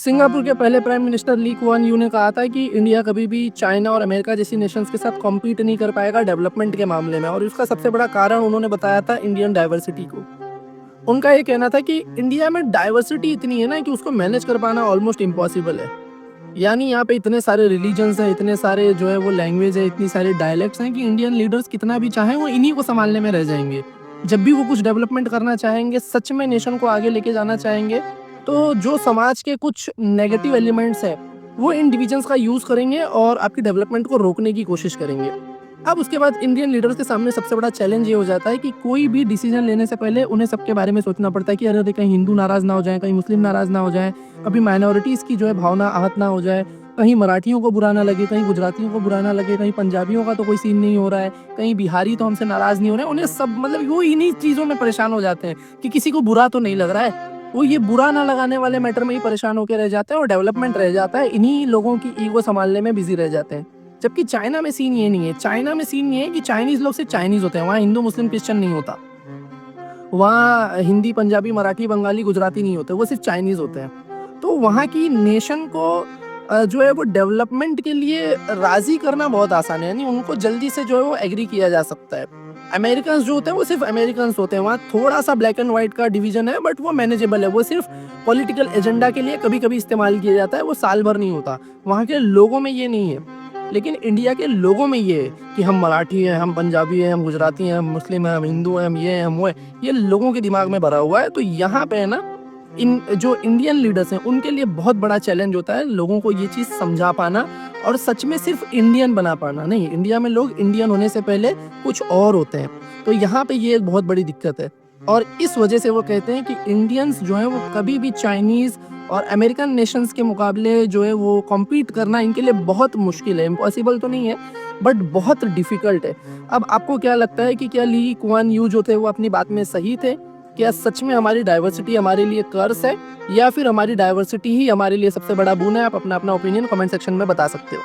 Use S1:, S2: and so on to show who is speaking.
S1: Singapore के पहले prime minister Lee Kuan Yew ने कहा था कि इंडिया कभी भी चाइना और अमेरिका जैसी नेशंस के साथ कॉम्पीट नहीं कर पाएगा डेवलपमेंट के मामले में, और इसका सबसे बड़ा कारण उन्होंने बताया था इंडियन डाइवर्सिटी को। उनका ये कहना था कि इंडिया में डाइवर्सिटी इतनी है ना कि उसको मैनेज कर पाना ऑलमोस्ट इम्पॉसिबल है। यानी यहाँ पे इतने सारे रिलीजन्स हैं, इतने सारे जो है वो लैंग्वेज है, इतनी सारी डायलेक्ट्स हैं कि इंडियन लीडर्स कितना भी चाहें वो इन्हीं को संभालने में रह जाएंगे। जब भी वो कुछ डेवलपमेंट करना चाहेंगे, सच में नेशन को आगे लेके जाना चाहेंगे, तो जो समाज के कुछ नेगेटिव एलिमेंट्स हैं वो इन डिविजन्स का यूज़ करेंगे और आपकी डेवलपमेंट को रोकने की कोशिश करेंगे। अब उसके बाद इंडियन लीडर्स के सामने सबसे बड़ा चैलेंज ये हो जाता है कि कोई भी डिसीजन लेने से पहले उन्हें सबके बारे में सोचना पड़ता है कि अरे कहीं हिंदू नाराज़ ना हो जाए, कहीं मुस्लिम नाराज़ ना हो जाए, कभी माइनॉरिटीज़ की जो है भावना आहत ना हो जाए, कहीं मराठियों को बुरा ना लगे, कहीं गुजरातियों को बुरा ना लगे, कहीं पंजाबियों का तो कोई सीन नहीं हो रहा है, कहीं बिहारी तो हमसे नाराज़ नहीं हो रहे हैं। उन्हें सब मतलब वो इन्हीं चीज़ों में परेशान हो जाते हैं कि किसी को बुरा तो नहीं लग रहा है। वो ये बुरा ना लगाने वाले मैटर में ही परेशान होकर रह जाते हैं और डेवलपमेंट रह जाता है, इन्हीं लोगों की ईगो संभालने में बिजी रह जाते हैं। जबकि चाइना में सीन ये नहीं है। चाइना में सीन ये है कि चाइनीज़ लोग सिर्फ चाइनीज़ होते हैं, वहाँ हिंदू मुस्लिम क्रिश्चियन नहीं होता। वहाँ हिंदी पंजाबी मराठी बंगाली गुजराती नहीं होते, वो सिर्फ चाइनीज़ होते हैं। तो वहाँ की नेशन को जो है वो डेवलपमेंट के लिए राज़ी करना बहुत आसान है, यानी उनको जल्दी से जो है वो एग्री किया जा सकता है। अमेरिकन्स जो होते हैं वो सिर्फ अमेरिकन्स होते हैं, वहाँ थोड़ा-सा ब्लैक एंड व्हाइट का डिवीज़न है, बट वो मैनेजेबल है। वो सिर्फ पॉलिटिकल एजेंडा के लिए कभी-कभी इस्तेमाल किया जाता है, वो साल भर नहीं होता। वहाँ के लोगों में ये नहीं है। लेकिन इंडिया के लोगों में ये है कि हम मराठी हैं, हम पंजाबी हैं, हम गुजराती हैं, हम मुस्लिम हैं, हम हिंदू हैं, हम ये हैं, हम वो हैं। ये लोगों के दिमाग में भरा हुआ है। तो यहाँ पे है ना, इन जो इंडियन लीडर्स हैं उनके लिए बहुत बड़ा चैलेंज होता है लोगों को ये चीज़ समझा पाना और सच में सिर्फ इंडियन बना पाना। नहीं, इंडिया में लोग इंडियन होने से पहले कुछ और होते हैं। तो यहाँ पे ये एक बहुत बड़ी दिक्कत है और इस वजह से वो कहते हैं कि इंडियंस जो हैं वो कभी भी चाइनीज़ और अमेरिकन नेशंस के मुकाबले जो है वो कॉम्पीट करना इनके लिए बहुत मुश्किल है। इम्पॉसिबल तो नहीं है, बट बहुत डिफ़िकल्ट है। अब आपको क्या लगता है कि क्या ली कुआन यू जो थे वो अपनी बात में सही थे? क्या सच में हमारी डाइवर्सिटी हमारे लिए कर्स है, या फिर हमारी डाइवर्सिटी ही हमारे लिए सबसे बड़ा बोon है? आप अपना-अपना ओपिनियन कमेंट सेक्शन में बता सकते हो।